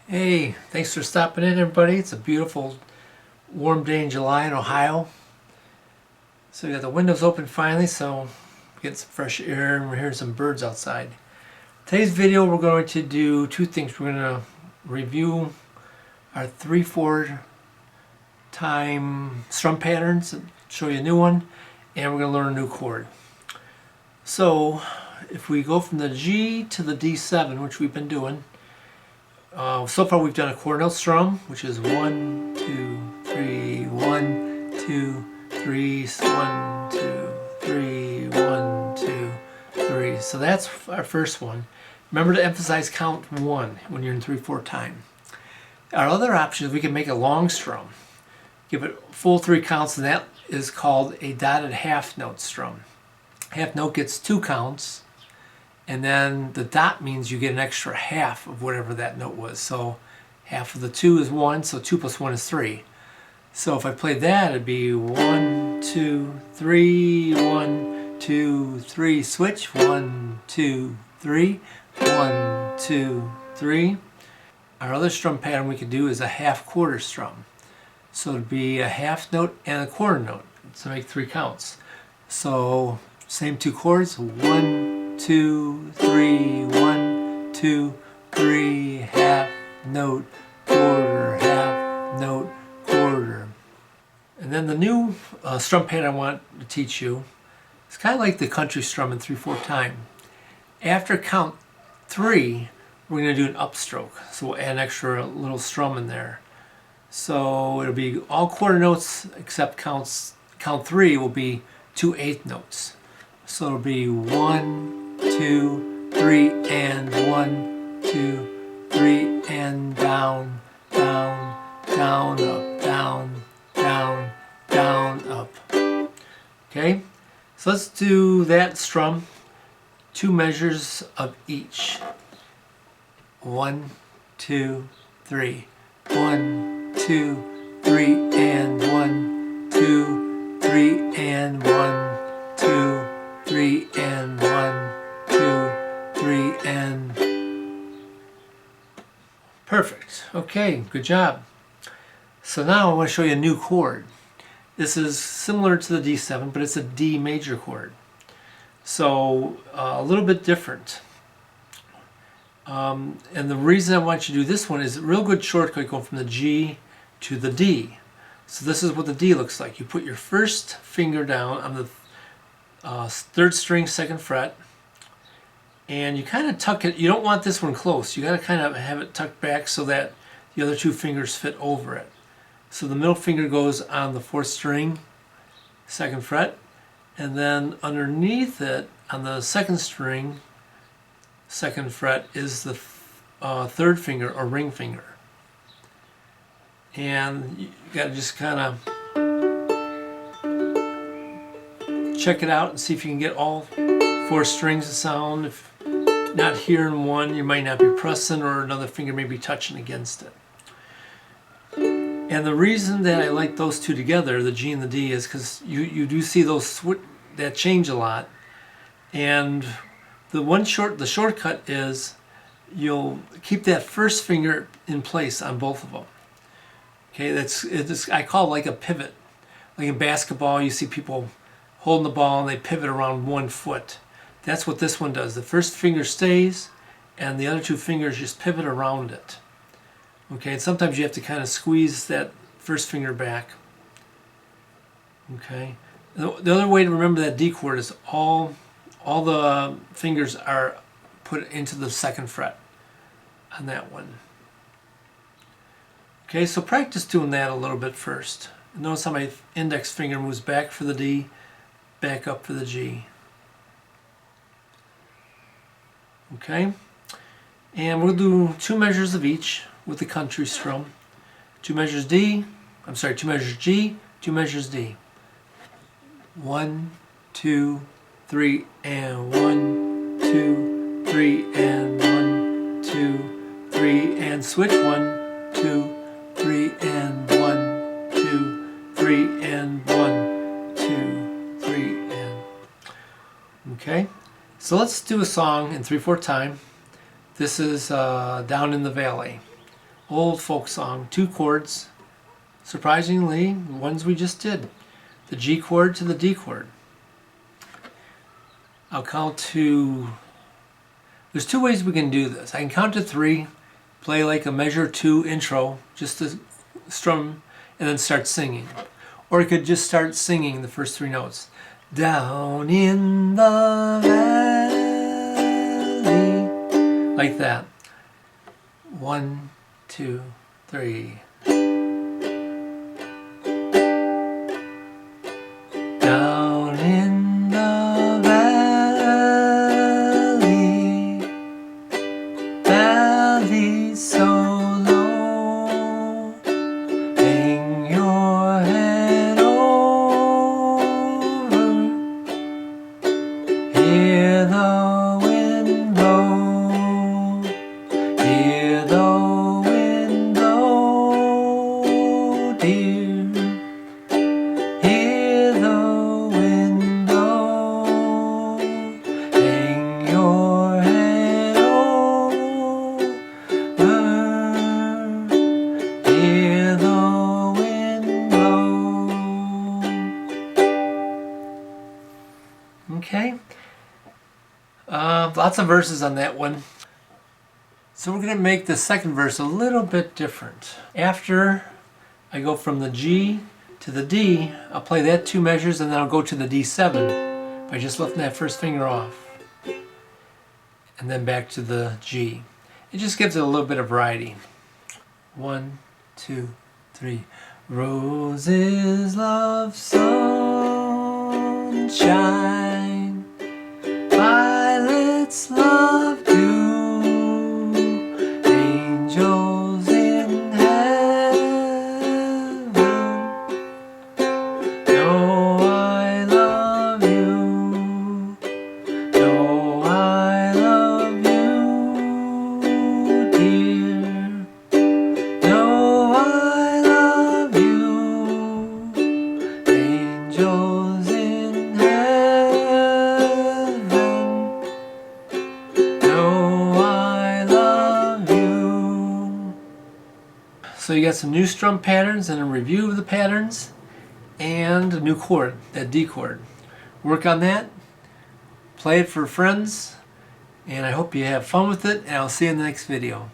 Hey, thanks for stopping in, everybody. It's a beautiful, warm day in July in Ohio. So we got the windows open finally, so we get some fresh air and we're hearing some birds outside. Today's video, we're going to do two things. We're going to review our 3/4 time strum patterns, and show you a new one, and we're going to learn a new chord. So if we go from the G to the D7, which we've been doing, so far we've done a Cornell Strum, which is 1, 2, 3, 1, 2, 3, 1, 2, 3, 1, 2, 3. So that's our first one. Remember to emphasize count 1 when you're in 3/4 time. Our other option is we can make a long strum. Give it full 3 counts, and that is called a dotted half note strum. Half note gets 2 counts, and then the dot means you get an extra half of whatever that note was. So half of the 2 is 1, so 2 plus 1 is 3. So if I played that, it'd be 1, 2, 3, 1, 2, 3, switch, 1, 2, 3, 1, 2, 3. Our other strum pattern we could do is a half quarter strum. So it'd be a half note and a quarter note to make 3 counts. So same 2 chords, 1, 2, 3, 1, 2, 3, half note, quarter, half note, quarter. And then the new strum pattern I want to teach you, it's kind of like the country strum in 3/4 time. After count 3, we're going to do an upstroke. So we'll add an extra little strum in there. So it'll be all quarter notes except count 3 will be 2 eighth notes. So it'll be 1, 2, 3, and 1, 2, 3, and down, down, down, up, down, down, down, up. Okay, so let's do that strum, 2 measures of each. 1, 2, 3. 1, 2, 3, and 1, 2, 3, and 1, 2, 3, and 1, 2, 3, and... Perfect. Okay, good job. So now I want to show you a new chord. This is similar to the D7, but it's a D major chord. So a little bit different. And the reason I want you to do this one is a real good shortcut going from the G to the D. So this is what the D looks like. You put your first finger down on the 3rd string, 2nd fret, and you kind of tuck it. You don't want this one close. You got to kind of have it tucked back so that the other 2 fingers fit over it. So the middle finger goes on the 4th string, 2nd fret, and then underneath it on the 2nd string, 2nd fret, is the 3rd finger or ring finger. And you got to just kind of check it out and see if you can get all 4 strings to sound. If not hearing one, you might not be pressing, or another finger may be touching against it. And the reason that I like those 2 together, the G and the D, is because you do see those that change a lot. And the shortcut is you'll keep that first finger in place on both of them. Okay, I call it like a pivot. Like in basketball, you see people holding the ball and they pivot around 1 foot. That's what this one does. The first finger stays and the other 2 fingers just pivot around it. Okay, and sometimes you have to kind of squeeze that first finger back. Okay, the other way to remember that D chord is all the fingers are put into the 2nd fret on that one. Okay, so practice doing that a little bit first. Notice how my index finger moves back for the D, back up for the G. Okay, and we'll do 2 measures of each with the country strum. 2 measures G, 2 measures D. 1, 2, 3, and 1, 2, 3, and 1, 2, 3, and switch, 1, 2, 3, and 1, 2, 3, and 1, 2, 3, and... Okay, so let's do a song in 3/4 time. This is Down in the Valley. old folk song, 2 chords. Surprisingly, ones we just did. The G chord to the D chord. I'll count to... There's 2 ways we can do this. I can count to 3, play like a measure 2 intro, just to strum, and then start singing. Or I could just start singing the first 3 notes. Down in the valley. Like that. 1, 2, 3. Down in the valley, valley so low, hang your head over, hear the wind blow, hear the wind blow, dear. Hear the wind blow, hang your head over, hear the wind blow. Okay, lots of verses on that one. So we're going to make the second verse a little bit different. After I go from the G to the D, I'll play that 2 measures and then I'll go to the D7 by just lifting that first finger off. And then back to the G. It just gives it a little bit of variety. 1, 2, 3. Roses love sunshine, violets love dew, angels in heaven know I love you, know I love you, dear, know I love you, angels in heaven know I love you. So you got some new strum patterns and a review of the patterns and a new chord, that D chord. Work on that, play it for friends, and I hope you have fun with it, and I'll see you in the next video.